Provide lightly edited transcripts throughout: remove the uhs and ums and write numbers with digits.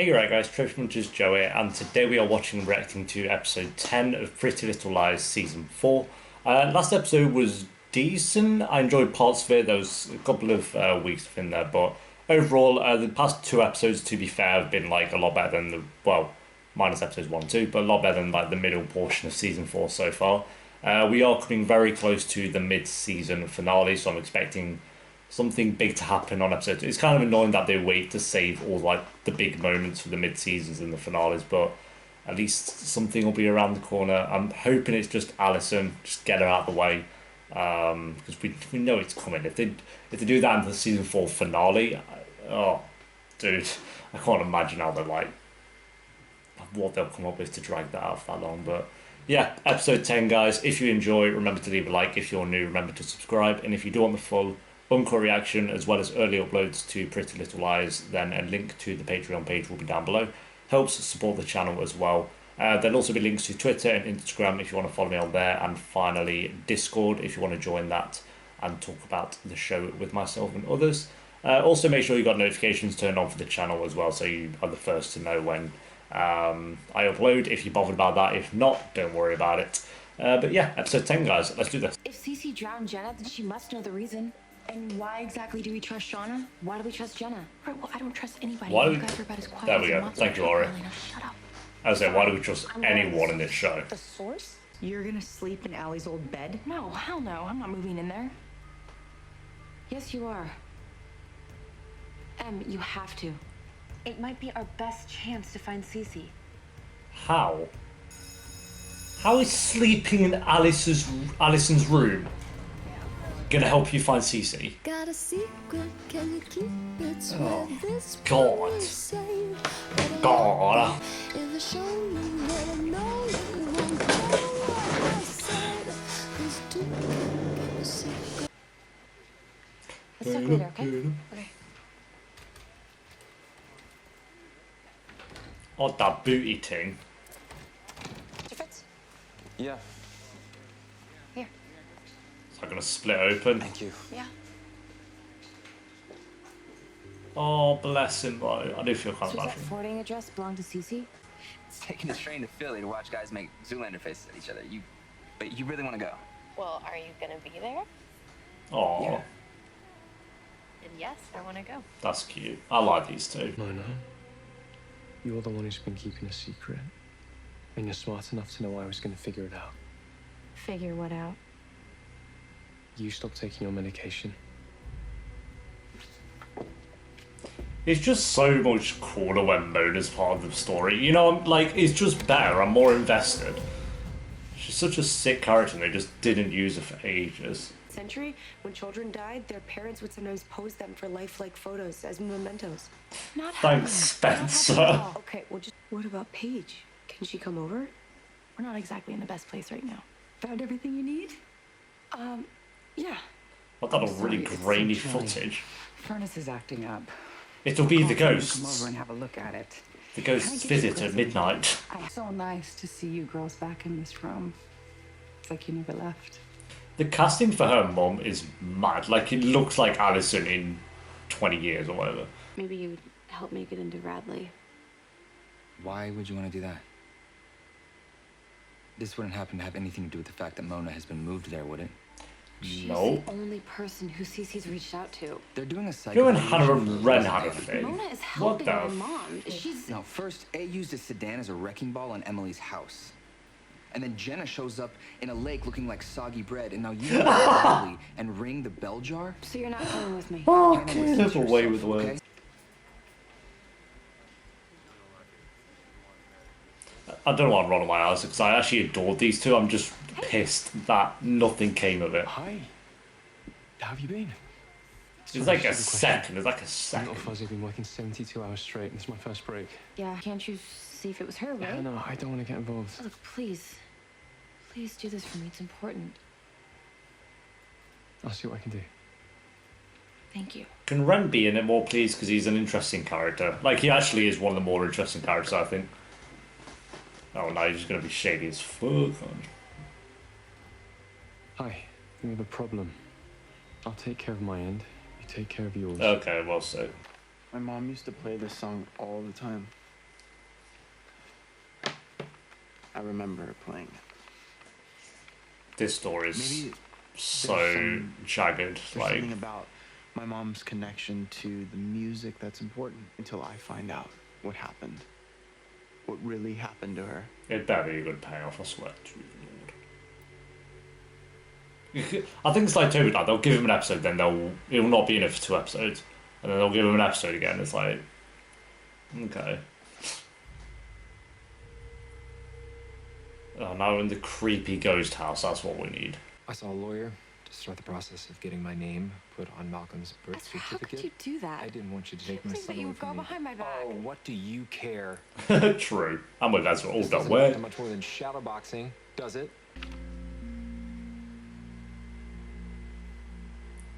Hey, you right, guys, Treasure Hunters Joe here, and today we are watching and reacting to episode 10 of Pretty Little Lies season 4. Last episode was decent. I enjoyed parts of it. There was a couple of weeks within there, but overall, the past two episodes, to be fair, have been like a lot better than minus episodes 1 and 2, but a lot better than like the middle portion of season 4 so far. We are coming very close to the mid-season finale, so I'm expecting something big to happen on episode 2. It's kind of annoying that they wait to save all like the big moments for the mid seasons and the finales, but at least something will be around the corner. I'm hoping it's just Alison, just get her out of the way, because we know it's coming. If they do that in the season 4 finale, oh, dude, I can't imagine how they're like what they'll come up with to drag that out for that long. But yeah, episode 10, guys. If you enjoy, remember to leave a like. If you're new, remember to subscribe, and if you do want the full Uncut reaction as well as early uploads to Pretty Little Lies, then a link to the Patreon page will be down below. Helps support the channel as well. There'll also be links to Twitter and Instagram if you want to follow me on there, and finally Discord if you want to join that and talk about the show with myself and others. Also make sure you got notifications turned on for the channel as well, so you are the first to know when I upload, if you're bothered about that. If not, don't worry about it. But yeah, episode 10, guys. Let's do this. If Cece drowned Jenna, then she must know the reason. And why exactly do we trust Shauna? Why do we trust Jenna? Right, well, I don't trust anybody. Why do You we... guys are about as quiet There we as a go. monster. Thank you, Ori. Now shut up. I was saying, why do we trust anyone in this show? The source? You're gonna sleep in Allie's old bed? No, hell no. I'm not moving in there. Yes, you are. You have to. It might be our best chance to find Cece. How? How is sleeping in Alison's room gonna help you find Cece? Got a secret, can you keep it? Oh, God. God. If you show me, then I know you won't go what I said. These two keep a secret. Let's talk later, okay? Okay. Oh, that booty thing. Mr. Fritz? Yeah, Here. Is that gonna split open? thank you. Yeah. Oh, bless him, bro. I do feel kind So of does bad that for him. forwarding address belong to Cece? It's taking a train to Philly to watch guys make Zoolander faces at each other. But you really want to go? Well, are you gonna be there? Oh, Yeah. And yes, I wanna go. that's cute. I like these two. No. You're the one who's been keeping a secret. And you're smart enough to know I was going to figure it out. Figure what out? You stopped taking your medication. It's just so much cooler when Mona's part of the story. You know, like, it's just better. I'm more invested. She's such a sick character and they just didn't use her for ages. Century, when children died, their parents would sometimes pose them for lifelike photos as mementos. Not Thanks, happening. Spencer. Not happening at all. Okay, well, just what about Paige? Can she come over? We're not exactly in the best place right now. Found everything you need? Yeah. I got a I'm really sorry, it's grainy so chilly. footage. Furnace is acting up. It'll be the Come ghosts. over and have a look at it. The Can I ghosts get you a visit at present? midnight. It's so nice to see you girls back in this room. It's like you never left. The casting for her mum is mad. Like, it looks like Alison in 20 years or whatever. Maybe you would help make it into Radley. Why would you want to do that? This wouldn't happen to have anything to do with the fact that Mona has been moved there, would it? She's No. the only person who Cece's reached out to. They're doing a You and psychoanalysis Hannah for and Ren Elizabeth. had a thing. Mona is What helping the my mom. She's No, first, A used a sedan as a wrecking ball on Emily's house. And then Jenna shows up in a lake looking like soggy bread, and now you go to Riley and ring the bell jar? so you're not coming with me. Oh, Hannah, okay, listen there's to a way yourself, with words. okay? I don't know why I'm rolling my eyes because I actually adored these two. I'm just pissed that nothing came of it. Hi. How have you been? It's like a Stupid question. second. It's like a I'm second. not fuzzy. I've been working 72 hours straight. This is my first break. Yeah, can't you see if it was her, right? Yeah, no, I don't want to get involved. Look, please. Please do this for me. It's important. I'll see what I can do. Thank you. Can Ren be in it more, please? Because he's an interesting character. Like, he actually is one of the more interesting characters, I think. Oh, no, he's just going to be shady as fuck. Hi. We have a problem. I'll take care of my end. You take care of yours. Okay, well said. My mom used to play this song all the time. I remember playing it. This story is Maybe so jagged. There's Like, something about my mom's connection to the music that's important until I find out what happened. What really happened to her. it better be a good payoff, I swear to the Lord. I think it's like Toby Died. They'll give him an episode, then he'll not be in it for 2 episodes, and then they'll give him an episode again. It's like, okay. Oh, now we're in the creepy ghost house. That's what we need. I saw a lawyer to start the process of getting my name put on Malcolm's birth Esther, how certificate. could you do that? I didn't want you to take my Think son that you away would go from me. behind my back. Oh, what do you care? True. I'm with Ezra all This done. doesn't Where? amount to much more than shadowboxing, does it?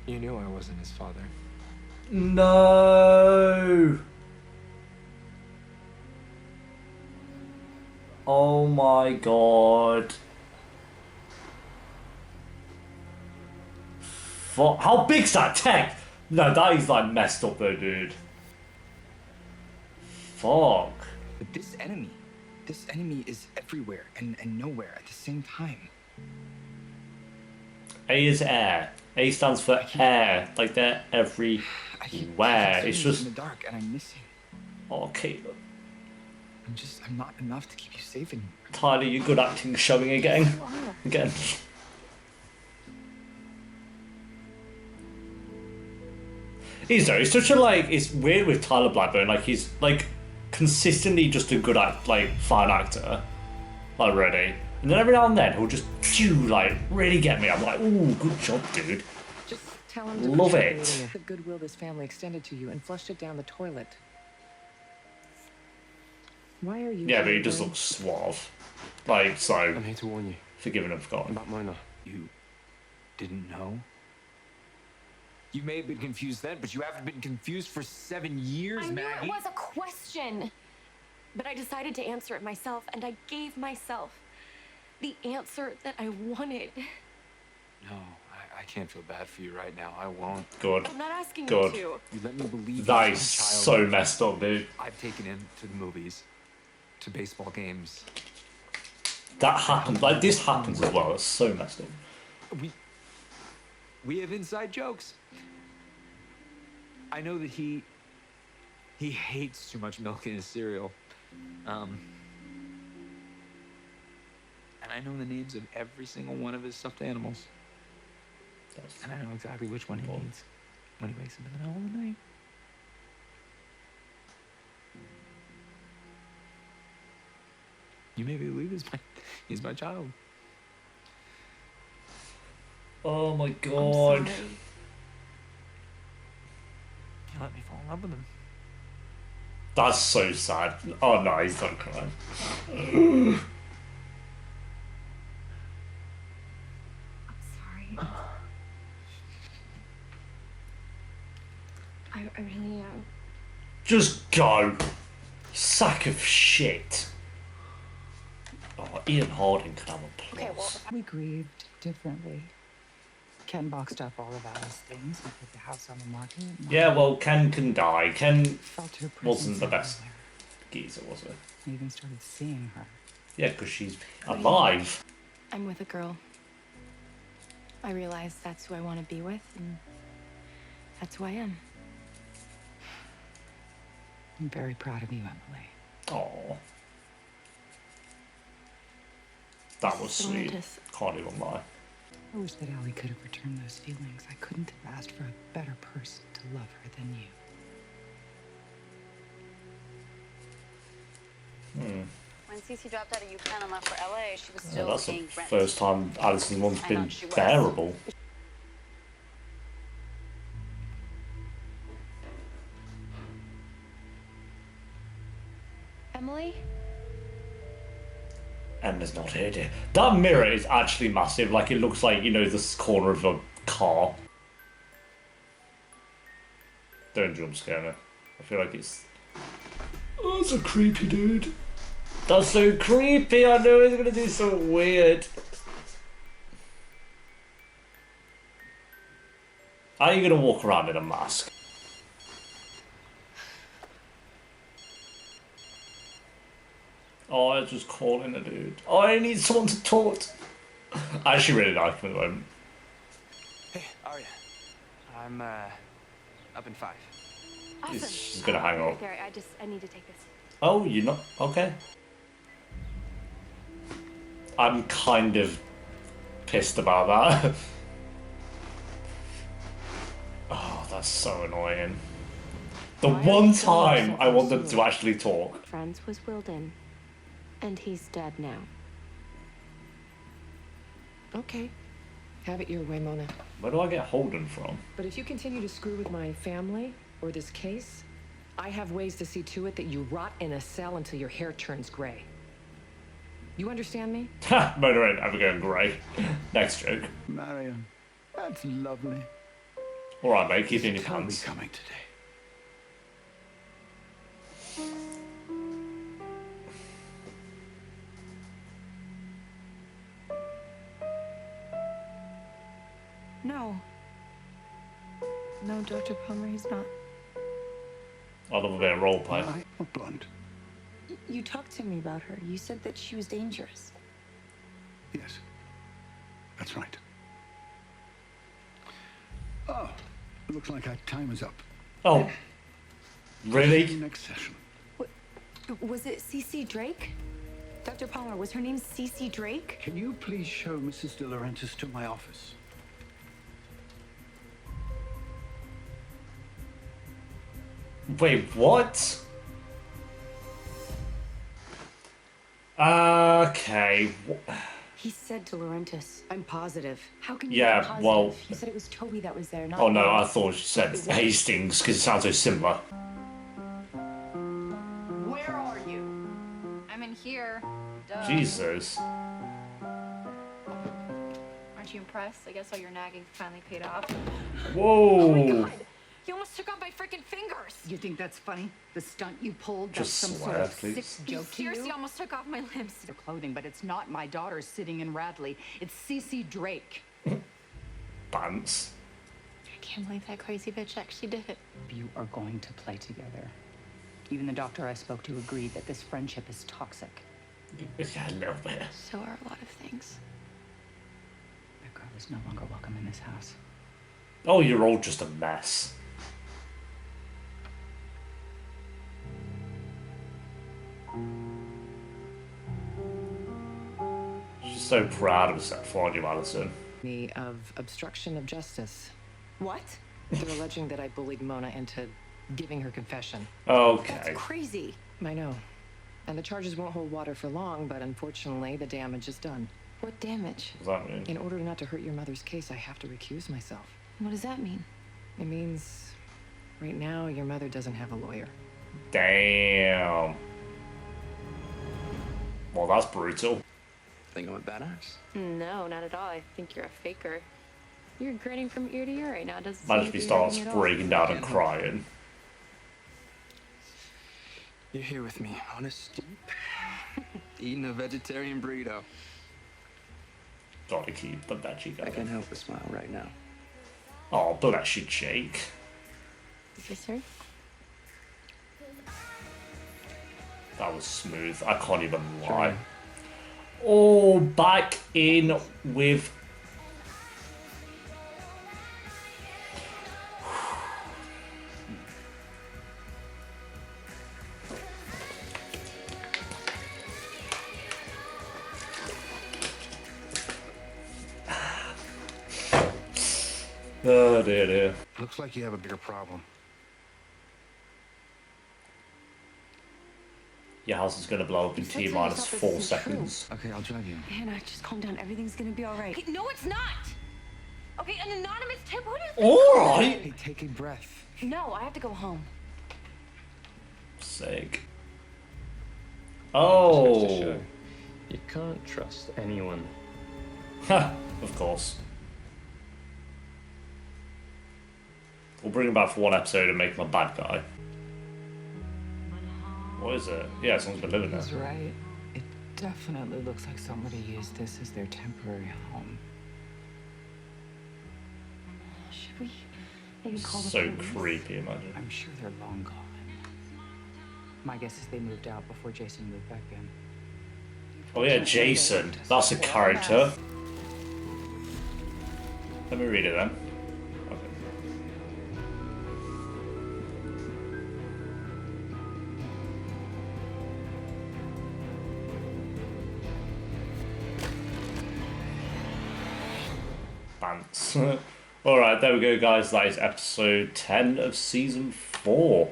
You knew I wasn't his father. No. Oh my god. Fuck. How big's that tech? No, that is like messed up though, dude. Fuck. But this enemy is everywhere and nowhere at the same time. A is air. A stands for air. Like they're I keep everywhere. It's feeling just. in the dark, and I miss you. Oh, Caleb. I'm not enough to keep you safe anymore. Tyler, you good acting showing again. Again. He's though. He's such a like. It's weird with Tyler Blackburn. Like he's like consistently just a good fine actor already, and then every now and then he'll just like really get me. I'm like, ooh, good job, dude. Just tell him to Love quit it. creating the goodwill this family extended to you and flushed it down the toilet. Why are you? Yeah, but he just angry? looks suave. Like so, I'm here to warn you forgiven and forgotten. about Mona. You didn't know? You may have been confused then, but you haven't been confused for 7 years, I knew Maggie. it was a question, but I decided to answer it myself, and I gave myself the answer that I wanted. No, I can't feel bad for you right now. I won't. Good. I'm not asking God. you to. You let me believe That you is as a child. so messed up, dude. I've taken him to the movies, to baseball games. That happens. Like this happens as well. It's so messed up. We have inside jokes. I know that he hates too much milk in his cereal. And I know the names of every single one of his stuffed animals. That's- And I know exactly which one he Cool. needs when he wakes up in the middle of the night. You may believe he's my child. Oh my I'm god. sorry. You let me fall in love with him. That's so sad. Oh no, he's not crying. I'm sorry. I really am. Just go. Sack of shit. Oh, Ian Harding could have a Okay, well, plus. We grieved differently. Ken boxed up all of Alice's things and put the house on the market. Yeah, well, Ken can die. Ken Felt her wasn't presence the best everywhere. geezer, was it? I even started seeing her. Yeah, because she's alive. I'm with a girl. I realize that's who I want to be with, and that's who I am. I'm very proud of you, Emily. Oh, that was sweet. Momentous. Can't even lie. I wish that Allie could have returned those feelings. I couldn't have asked for a better person to love her than you. When Cece dropped out of UPenn and left for LA, she was Yeah, still that's the paying rent. first time Alison one's I know, been she was. bearable. Emily? Emma's not here, dear. That mirror is actually massive. Like, it looks like, you know, this corner of a car. Don't jump scare me. I feel like it's... Oh, that's so creepy, dude. That's so creepy. I know he's gonna do something weird. How are you gonna walk around in a mask? Oh, I was just calling a dude. Oh, I need someone to talk to. I actually really like him at the moment. Hey, Arya. I'm up in 5. Awesome. She's gonna hang up. There, I need to take this. Oh, you're not? Okay. I'm kind of pissed about that. Oh, that's so annoying. The Why are one you so time upset I for want them to Seward? actually talk. Friends was Wilden, and he's dead now. Okay. Have it your way, Mona. Where do I get Holden from? But if you continue to screw with my family or this case, I have ways to see to it that you rot in a cell until your hair turns gray. You understand me? Ha! Murder ain't ever going grey. Next joke. Marion, that's lovely. Alright, mate, keep it in your Toby pants. coming today. No. No, Dr. Palmer, he's not. I love a bit of roleplay. I or blonde? You talked to me about her. You said that she was dangerous. Yes. That's right. Oh, looks like our time is up. Oh. Really? Next session. Was it Cece Drake? Dr. Palmer, was her name Cece Drake? Can you please show Mrs. De Laurentiis to my office? Wait, what? Okay. He said De Laurentiis. I'm positive. How can you Yeah, be positive? well- You said it was Toby that was there, not Oh no, you. I thought she said Hastings because it sounds so similar. Where are you? I'm in here. Duh. Jesus. Aren't you impressed? I guess all your nagging finally paid off. Whoa. You almost took out my freaking fingers. You think that's funny? The stunt you pulled? Just That's some swear, sort of please. sick You joke to seriously you? almost took off my limbs. The clothing, but it's not my daughter sitting in Radley. It's Cece Drake. Pants. I can't believe that crazy bitch actually did it. You are going to play together. Even the doctor I spoke to agreed that this friendship is toxic. Yeah, a little bit. So are a lot of things. That girl is no longer welcome in this house. Oh, you're all just a mess. She's so proud of herself for you, Alison. Me of obstruction of justice. What? They're alleging that I bullied Mona into giving her confession. Okay. That's crazy. I know. And the charges won't hold water for long, but unfortunately, the damage is done. What damage? What does that mean? In order not to hurt your mother's case, I have to recuse myself. What does that mean? It means right now your mother doesn't have a lawyer. Damn. Well, that's brutal. Think I'm a badass? No, not at all. I think you're a faker. You're grinning from ear to ear right now. Doesn't Imagine seem if he to be starts hurting at all. breaking down and crying. You're here with me on a stoop, eating a vegetarian burrito. Gotta keep the veggie I going. can't help but smile right now. Oh, bless you, Jake. Is this her? That was smooth. I can't even lie. Oh, back in with. Oh dear, dear. Looks like you have a bigger problem. Your house is gonna blow up in You said T to minus yourself 4 this isn't true. seconds. Okay, I'll drive you. Hannah, just calm down. Everything's gonna be all right. Okay, no, it's not. Okay, an anonymous tip. Who do you think? Alright! Hey, take a breath. No, I have to go home. Sick. Just to Oh! show you can't trust anyone. Ha! Of course. We'll bring him back for one episode and make him a bad guy. What is it? Yeah, someone's been living there. He's right. It definitely looks like somebody used this as their temporary home. Should we maybe call the So police? creepy, imagine. I'm sure they're long gone. My guess is they moved out before Jason moved back in. Oh yeah, Jason. That's a character. Let me read it then. Okay. Bants. Alright, there we go, guys. That is episode 10 of season 4.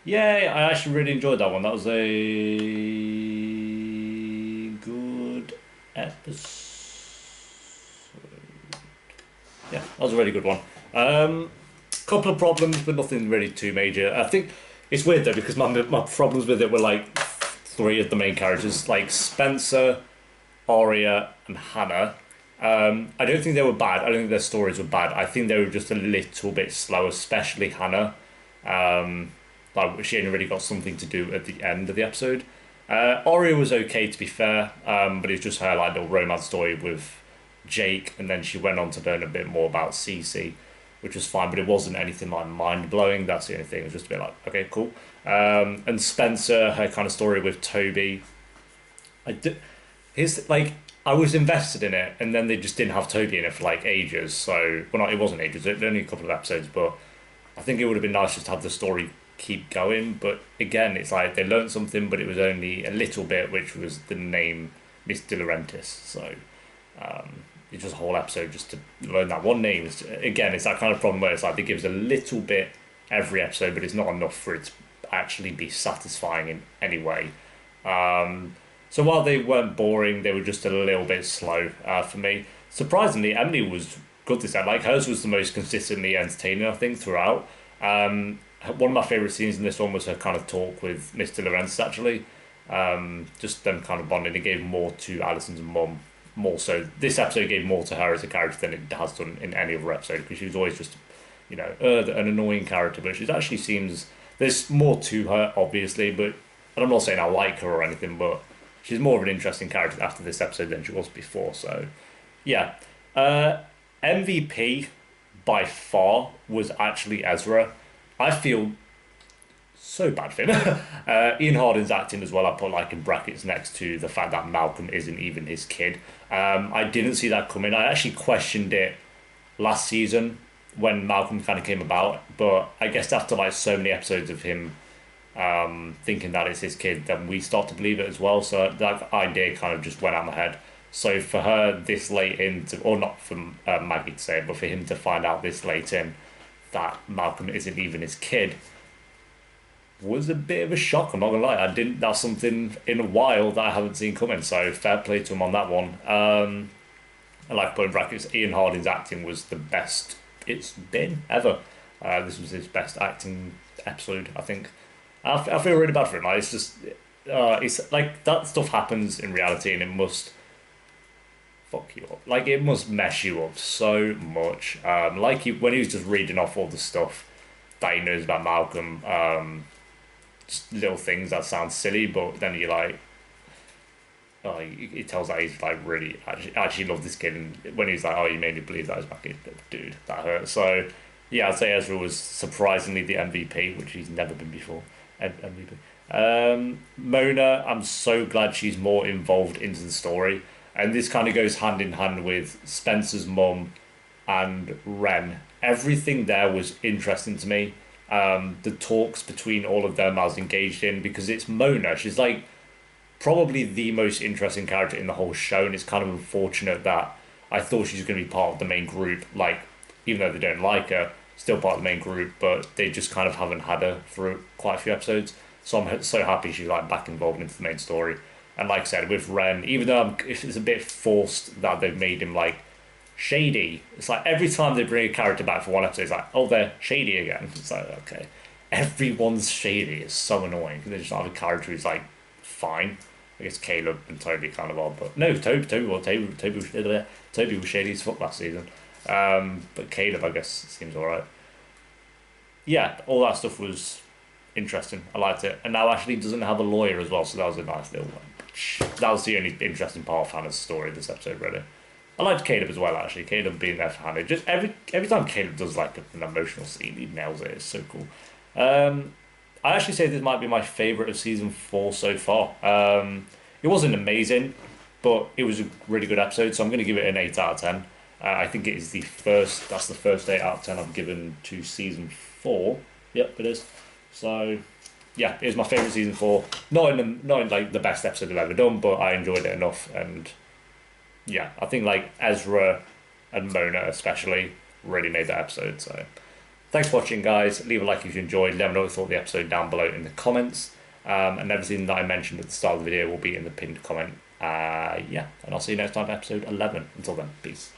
Yay, I actually really enjoyed that one. That was a good episode. Yeah, that was a really good one. Couple of problems, but nothing really too major. I think it's weird though, because my problems with it were like 3 of the main characters, like Spencer, Arya, and Hannah. I don't think they were bad. I don't think their stories were bad. I think they were just a little bit slow, especially Hannah. Like she only really got something to do at the end of the episode. Arya was okay, to be fair, but it's just her like little romance story with Jake, and then she went on to learn a bit more about Cece, which was fine, but it wasn't anything like mind blowing. That's the only thing. It was just a bit like, okay, cool. And Spencer, her kind of story with Toby, I was invested in it, and then they just didn't have Toby in it for like ages. So, well, not it wasn't ages. It was only a couple of episodes, but I think it would have been nice just to have the story keep going. But again, it's like they learned something, but it was only a little bit, which was the name Miss De Laurentiis. So it's just a whole episode just to learn that one name. Again, it's that kind of problem where it's like they give us a little bit every episode, but it's not enough for it to actually be satisfying in any way. So while they weren't boring, they were just a little bit slow for me. Surprisingly, Emily was good this time. Like hers was the most consistently entertaining, I think, throughout. One of my favourite scenes in this one was her kind of talk with Mr. Lorenz, actually. Just them kind of bonding. It gave more to Alison's mum, more so. This episode gave more to her as a character than it has done in any other episode, because she was always just, you know, an annoying character, but she actually seems... There's more to her, obviously, but... And I'm not saying I like her or anything, but she's more of an interesting character after this episode than she was before, so... Yeah. MVP, by far, was actually Ezra. I feel so bad for him. Ian Harding's acting as well, I put like in brackets next to the fact that Malcolm isn't even his kid. I didn't see that coming. I actually questioned it last season when Malcolm kind of came about, but I guess after like so many episodes of him thinking that it's his kid, then we start to believe it as well. So that idea kind of just went out of my head. So for her this late into, or not for Maggie to say it, but for him to find out this late in that Malcolm isn't even his kid was a bit of a shock. I'm not gonna lie. That's something in a while that I haven't seen coming. So fair play to him on that one. And like putting brackets, Ian Harding's acting was the best it's been ever. This was his best acting episode, I think. I feel really bad for him. Like, it's just, it's like that stuff happens in reality, and it must fuck you up. Like it must mess you up so much. Like when he was just reading off all the stuff that he knows about Malcolm, just little things that sound silly, but then you're like, oh, he tells that he's like really actually love this kid, and when he's like, oh, you made me believe that was my kid, dude, that hurt. So yeah, I'd say Ezra was surprisingly the MVP, which he's never been before. MVP. Mona, I'm so glad she's more involved into the story, and this kind of goes hand in hand with Spencer's mum and Ren. Everything there was interesting to me. The talks between all of them I was engaged in, because it's Mona. She's like probably the most interesting character in the whole show, and it's kind of unfortunate that I thought she's going to be part of the main group, like even though they don't like her, still part of the main group, but they just kind of haven't had her for quite a few episodes. So I'm so happy she's like back involved into the main story. And like I said, with Ren, even though it's a bit forced that they've made him like shady, it's like every time they bring a character back for one episode, it's like, oh, they're shady again. It's like, okay, everyone's shady. It's so annoying. They just have a character who's like fine. I guess Caleb and Toby kind of odd, but no, Toby was shady as fuck last season. But Caleb, I guess, seems alright. Yeah, all that stuff was interesting. I liked it. And now Ashley doesn't have a lawyer as well, so that was a nice little one. That was the only interesting part of Hannah's story this episode, really. I liked Caleb as well, actually. Caleb being there for Hannah. Just every time Caleb does like an emotional scene, he nails it. It's so cool. I actually say this might be my favourite of season 4 so far. It wasn't amazing, but it was a really good episode, so I'm going to give it an 8 out of 10. I think it is that's the first 8 out of 10 I've given to season 4. Yep, it is. So, yeah, it was my favourite season 4. Not in like the best episode I've ever done, but I enjoyed it enough. And yeah, I think like Ezra and Mona especially really made that episode. So, thanks for watching, guys. Leave a like if you enjoyed. Let me know what you thought of the episode down below in the comments. And everything that I mentioned at the start of the video will be in the pinned comment. Yeah, and I'll see you next time for episode 11. Until then, peace.